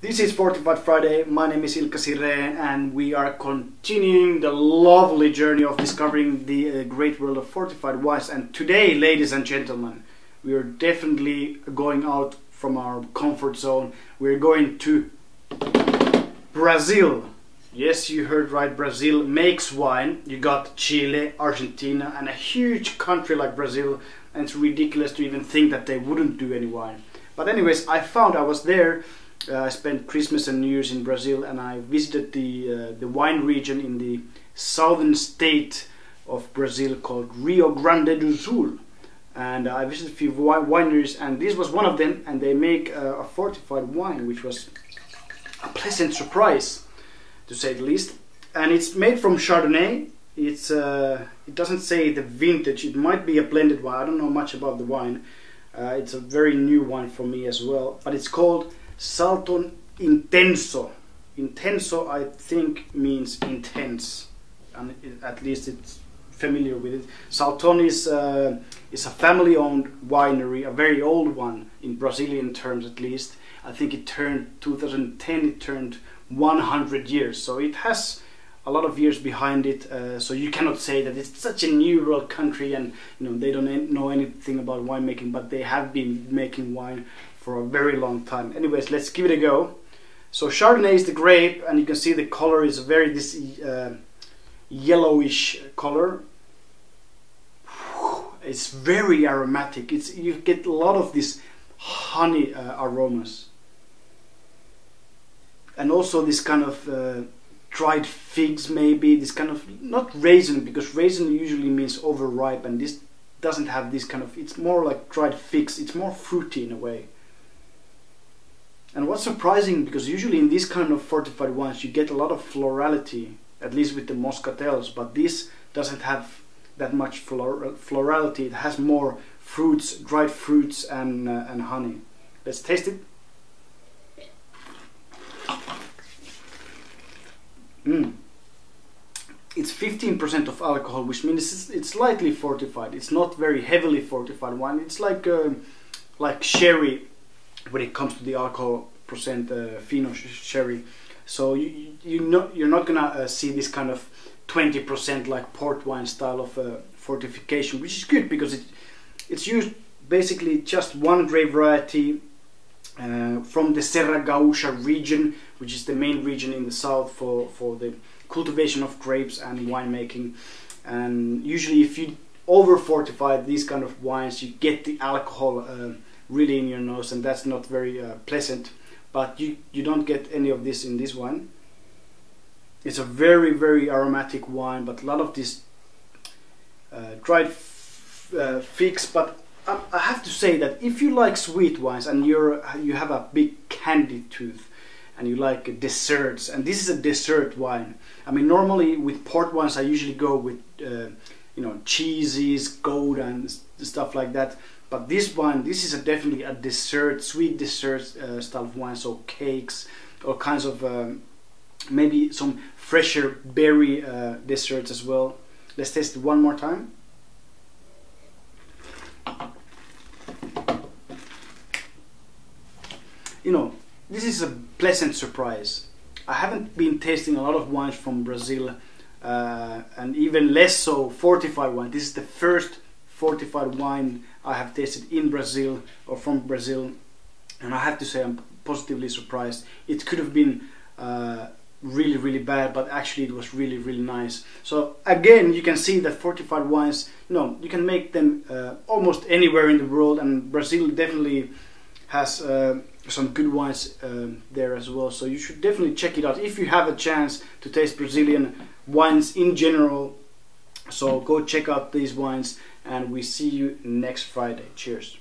This is Fortified Friday. My name is Ilkka and we are continuing the lovely journey of discovering the great world of fortified wines. And today, ladies and gentlemen, we are definitely going out from our comfort zone. We're going to Brazil. Yes, you heard right, Brazil makes wine. You got Chile, Argentina, and a huge country like Brazil, and it's ridiculous to even think that they wouldn't do any wine. But anyways, I was there. I spent Christmas and New Year's in Brazil, and I visited the wine region in the southern state of Brazil called Rio Grande do Sul. And I visited a few wineries, and this was one of them, and they make a fortified wine, which was a pleasant surprise, to say the least. And it's made from Chardonnay. It doesn't say the vintage. It might be a blended wine. I don't know much about the wine. It's a very new wine for me as well, but it's called Salton Intenso. Intenso, I think, means intense, and at least it's familiar with it. Salton is a family-owned winery, a very old one in Brazilian terms, at least. I think it turned 2010. It turned 100 years, so it has a lot of years behind it. So you cannot say that it's such a new world country and they don't know anything about winemaking, but they have been making wine for a very long time. Anyways, let's give it a go. So Chardonnay is the grape, and you can see the color is this yellowish color. It's very aromatic. You get a lot of this honey aromas, and also this kind of dried figs, maybe this kind of, not raisin, because raisin usually means overripe, and this doesn't have this kind of, it's more like dried figs. It's more fruity in a way. And what's surprising, because usually in this kind of fortified wines you get a lot of florality, at least with the Moscatels, but this doesn't have that much florality. It has more fruits, dried fruits and honey. Let's taste it. It's 15% of alcohol, which means it's slightly fortified. It's not very heavily fortified wine. It's like sherry when it comes to the alcohol percent, Fino sherry. So you're not gonna see this kind of 20% like port wine style of fortification, which is good because it's used basically just one grape variety from the Serra Gaúcha region, which is the main region in the south for the cultivation of grapes and winemaking. And usually if you over fortify these kind of wines, you get the alcohol really in your nose, and that's not very pleasant. But you don't get any of this in this wine. It's a very, very aromatic wine, but a lot of this dried figs. But I have to say that if you like sweet wines and you have a big candy tooth and you like desserts, and this is a dessert wine. I mean, normally with port wines I usually go with cheeses, Gouda and stuff like that. But this wine, this is definitely a dessert, sweet dessert style of wine. So cakes, all kinds of maybe some fresher berry desserts as well. Let's taste it one more time. This is a pleasant surprise. I haven't been tasting a lot of wines from Brazil, and even less so fortified wine. This is the first fortified wine I have tasted in Brazil or from Brazil, and I have to say I'm positively surprised. It could have been really, really bad, but actually it was really, really nice. So again, you can see that fortified wines, you can make them almost anywhere in the world, and Brazil definitely has some good wines there as well. So you should definitely check it out if you have a chance to taste Brazilian wines in general. So go check out these wines, and we see you next Friday. Cheers.